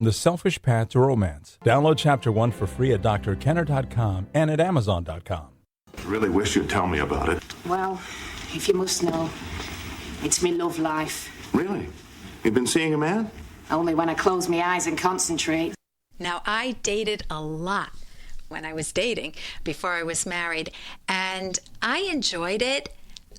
The Selfish Path to Romance. Download Chapter 1 for free at drkenner.com and at amazon.com. I really wish you'd tell me about it. Well, if you must know, it's me love life. Really? You've been seeing a man? Only when I close my eyes and concentrate. Now, I dated a lot when I was dating, before I was married, and I enjoyed it.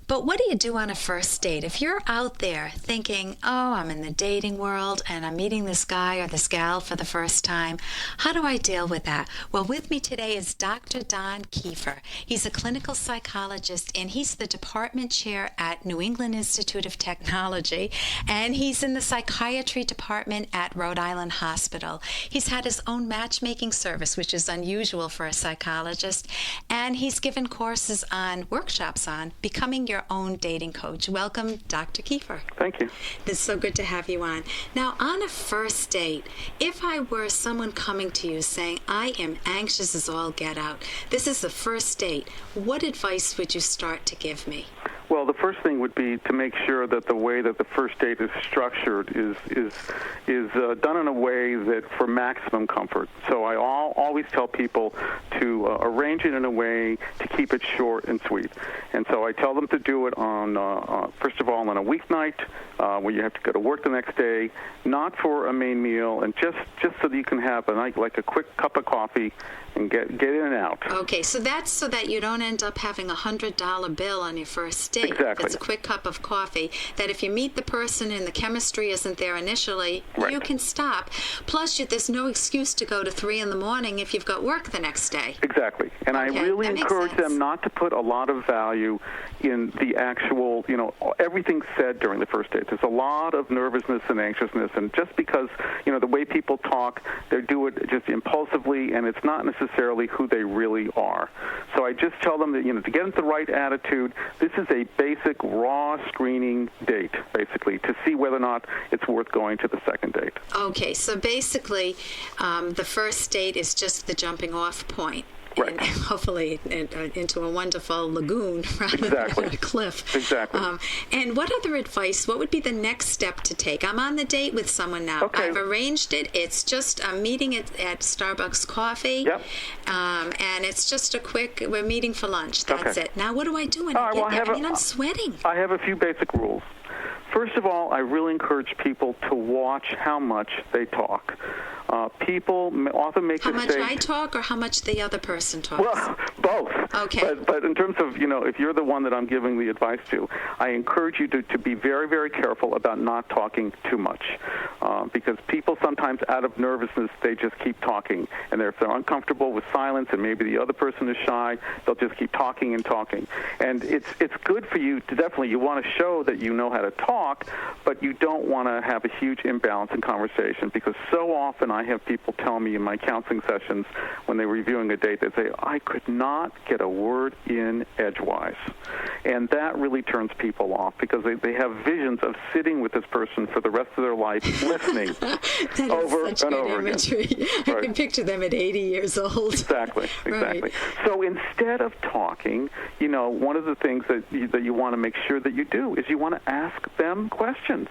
But what do you do on a first date? If you're out there thinking, oh, I'm in the dating world and I'm meeting this guy or this gal for the first time, how do I deal with that? Well, with me today is Dr. Don Kieffer. He's a clinical psychologist and he's the department chair at New England Institute of Technology, and he's in the psychiatry department at Rhode Island Hospital. He's had his own matchmaking service, which is unusual for a psychologist, and he's given workshops on becoming your own dating coach. Welcome, Dr. Kieffer. Thank you. It's so good to have you on. Now, on a first date, if I were someone coming to you saying, I am anxious as all get out, this is the first date, what advice would you start to give me? Well, the first thing would be to make sure that the way that the first date is structured is done in a way that for maximum comfort. So I always tell people to arrange it in a way to keep it short and sweet. And so I tell them to do it on, first of all, on a weeknight where you have to go to work the next day, not for a main meal, and just so that you can have like a quick cup of coffee and get in and out. Okay, so that's so that you don't end up having a $100 bill on your first date. Exactly. It's a quick cup of coffee, that if you meet the person and the chemistry isn't there initially, right, you can stop. Plus, there's no excuse to go to 3 in the morning if you've got work the next day. Exactly. And okay, I really encourage them not to put a lot of value in the actual, everything said during the first date. There's a lot of nervousness and anxiousness, and just because, the way people talk, they do it just impulsively, and it's not necessarily who they really are. So I just tell them that, to get into the right attitude, this is a basic raw screening date, basically, to see whether or not it's worth going to the second date. Okay, so basically, the first date is just the jumping off point. Right. And hopefully into a wonderful lagoon rather than a cliff. Exactly. And what would be the next step to take? I'm on the date with someone now. Okay. I've arranged it. It's just a meeting at Starbucks Coffee. Yep. And it's just we're meeting for lunch. That's okay. it. Now, what do I do when I get there? I'm sweating. I have a few basic rules. First of all, I really encourage people to watch how much they talk. People often make how mistakes. How much I talk or how much the other person talks? Well, both. Okay. But in terms of, if you're the one that I'm giving the advice to, I encourage you to be very, very careful about not talking too much. Because people sometimes, out of nervousness, they just keep talking. And if they're uncomfortable with silence and maybe the other person is shy, they'll just keep talking and talking. And it's good for you to definitely, you want to show that you know how to talk, but you don't want to have a huge imbalance in conversation, because so often I have people tell me in my counseling sessions when they're reviewing a date, they say, I could not get a word in edgewise. And that really turns people off, because they have visions of sitting with this person for the rest of their life, listening over and over imagery. again. I can picture them at 80 years old. Exactly. Right. So instead of talking, one of the things that you want to make sure that you do is you want to ask them questions.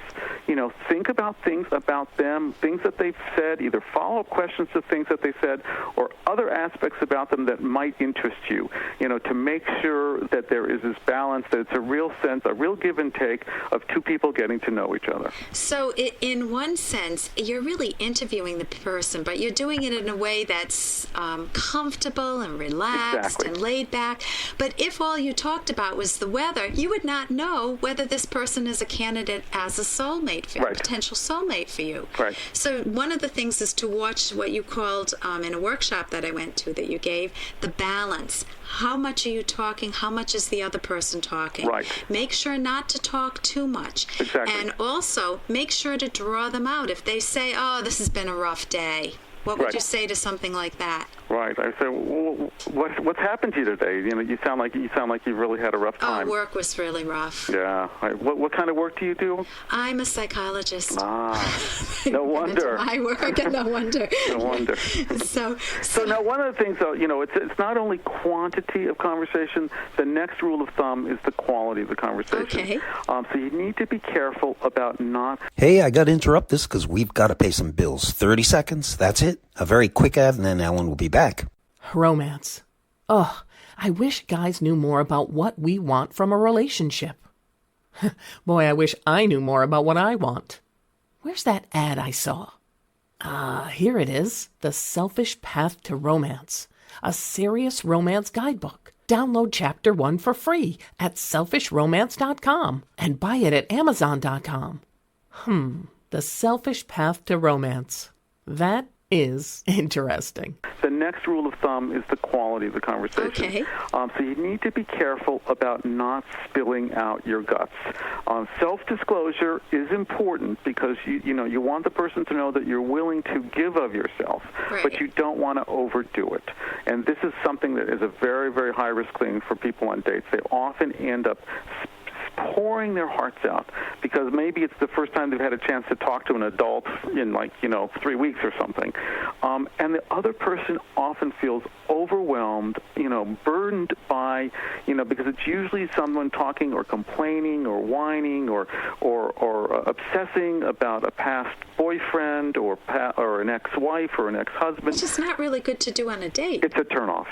Think about things about them, things that they've said, either follow-up questions to things that they said or other aspects about them that might interest you, to make sure that there is this balance, that it's a real sense, a real give and take of two people getting to know each other. So in one sense, you're really interviewing the person, but you're doing it in a way that's comfortable and relaxed and laid back. But if all you talked about was the weather, you would not know whether this person is a candidate as a soulmate for a potential soulmate for you. Right. So one of the things is to watch what you called in a workshop that I went to that you gave, the balance. How much are you talking? How much is the other person talking? Right. Make sure not to talk too much. Exactly. And also make sure to draw them out. If they say, oh, this has been a rough day, what would you say to something like that? Right. I said, well, what's happened to you today? You know, you sound like you really had a rough time. Oh, work was really rough. Yeah. What kind of work do you do? I'm a psychologist. No wonder. My work, and no wonder. No wonder. So now one of the things, though, you know, it's not only quantity of conversation. The next rule of thumb is the quality of the conversation. Okay. So you need to be careful about not. Hey, I got to interrupt this because we've got to pay some bills. 30 seconds. That's it. A very quick ad, and then Ellen will be back. Romance. Ugh, I wish guys knew more about what we want from a relationship. Boy, I wish I knew more about what I want. Where's that ad I saw? Here it is. The Selfish Path to Romance. A serious romance guidebook. Download Chapter 1 for free at selfishromance.com and buy it at amazon.com. The Selfish Path to Romance. That is interesting. The next rule of thumb is the quality of the conversation. Okay. So you need to be careful about not spilling out your guts. Self-disclosure is important because you want the person to know that you're willing to give of yourself, right, but you don't want to overdo it. And this is something that is a very, very high-risk thing for people on dates. They often end up pouring their hearts out because maybe it's the first time they've had a chance to talk to an adult in 3 weeks or something. And the other person often feels overwhelmed, burdened by, because it's usually someone talking or complaining or whining or obsessing about a past boyfriend or an ex-wife or an ex-husband. Which is not really good to do on a date. It's a turnoff.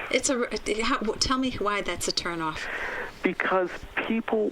Tell me why that's a turnoff. Because people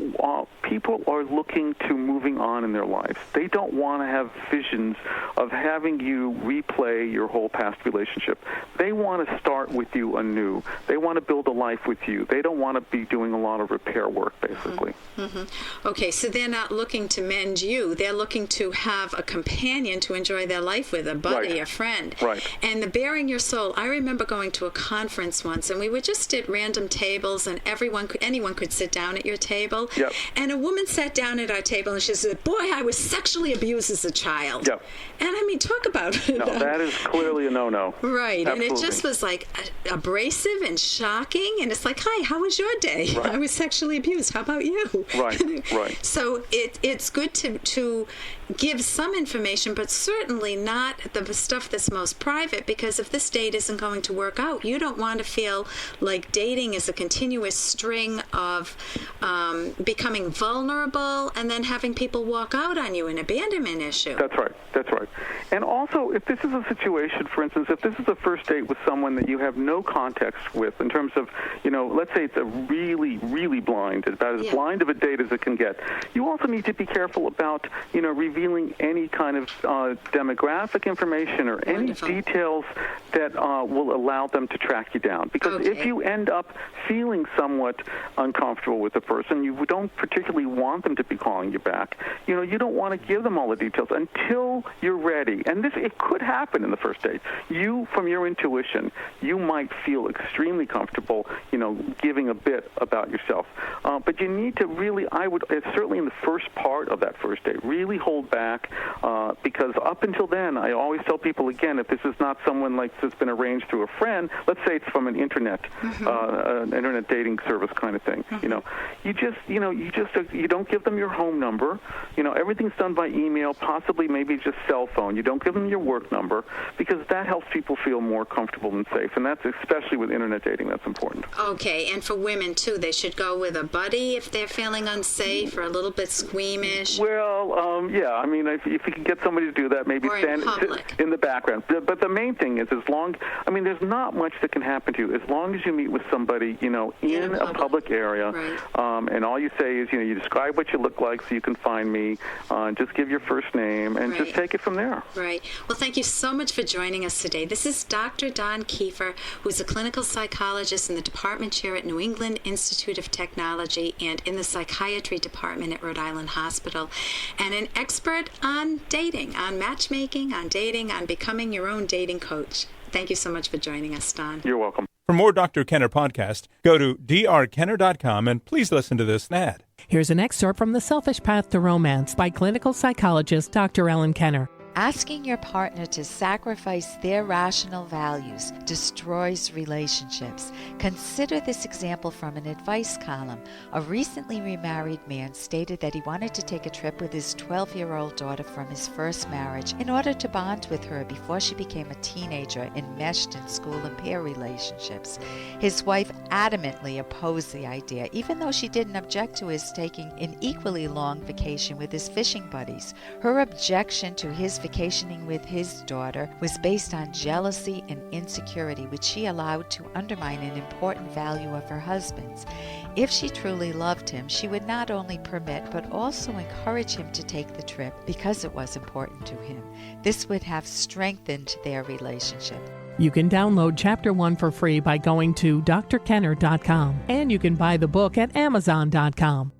are looking to moving on in their lives. They don't want to have visions of having you replay your whole past relationship. They want to start with you anew. They want to build a life with you. They don't want to be doing a lot of repair work, basically. Mm-hmm. Okay, so they're not looking to mend you. They're looking to have a companion to enjoy their life with, a buddy, right, a friend. Right. And the bearing your soul, I remember going to a conference once, and we were just at random tables, and anyone could sit down at your table. Yep. And a woman sat down at our table, and she said, "Boy, I was sexually abused as a child." Yep. And I mean, talk about it. No, that is clearly a no-no. Right. Absolutely. And it just was like abrasive and shocking. And it's like, "Hi, how was your day?" Right. "I was sexually abused. How about you?" Right, right. So it's good to give some information, but certainly not the stuff that's most private, because if this date isn't going to work out, you don't want to feel like dating is a continuous string of becoming vulnerable and then having people walk out on you, an abandonment issue. That's right. And also, if this is a situation, for instance, if this is a first date with someone that you have no context with in terms of, let's say it's a really, really blind, about as blind of a date as it can get, you also need to be careful about, revealing any kind of demographic information or any details that will allow them to track you down. Because if you end up feeling somewhat uncomfortable with the person, you don't particularly want them to be calling you back. You don't want to give them all the details until you're ready. And it could happen in the first date. You, from your intuition, you might feel extremely comfortable, giving a bit about yourself. But you need to really, certainly in the first part of that first date, really hold back, because up until then, I always tell people, again, if this is not someone that's been arranged through a friend, let's say it's from an internet dating service kind of thing, you don't give them your home number. Everything's done by email, possibly maybe just cell phone. You don't give them your work number, because that helps people feel more comfortable and safe, and that's especially with internet dating, that's important. Okay, and for women too, they should go with a buddy if they're feeling unsafe or a little bit squeamish. Well, yeah, I mean, if you can get somebody to do that, maybe stand in the background. But the main thing is, there's not much that can happen to you as long as you meet with somebody, in a public area, right, and all you say is, you describe what you look like so you can find me, just give your first name, and just take it from there. Right. Well, thank you so much for joining us today. This is Dr. Don Kieffer, who's a clinical psychologist in the department chair at New England Institute of Technology and in the psychiatry department at Rhode Island Hospital, and an expert on dating, on matchmaking, on dating, on becoming your own dating coach. Thank you so much for joining us, Don. You're welcome. For more Dr. Kenner podcast, go to drkenner.com and please listen to this ad. Here's an excerpt from The Selfish Path to Romance by clinical psychologist Dr. Ellen Kenner. Asking your partner to sacrifice their rational values destroys relationships. Consider this example from an advice column. A recently remarried man stated that he wanted to take a trip with his 12-year-old daughter from his first marriage in order to bond with her before she became a teenager enmeshed in school and peer relationships. His wife adamantly opposed the idea, even though she didn't object to his taking an equally long vacation with his fishing buddies. Her objection to his vacationing with his daughter was based on jealousy and insecurity, which she allowed to undermine an important value of her husband's. If she truly loved him, she would not only permit but also encourage him to take the trip because it was important to him. This would have strengthened their relationship. You can download Chapter 1 for free by going to drkenner.com, and you can buy the book at amazon.com.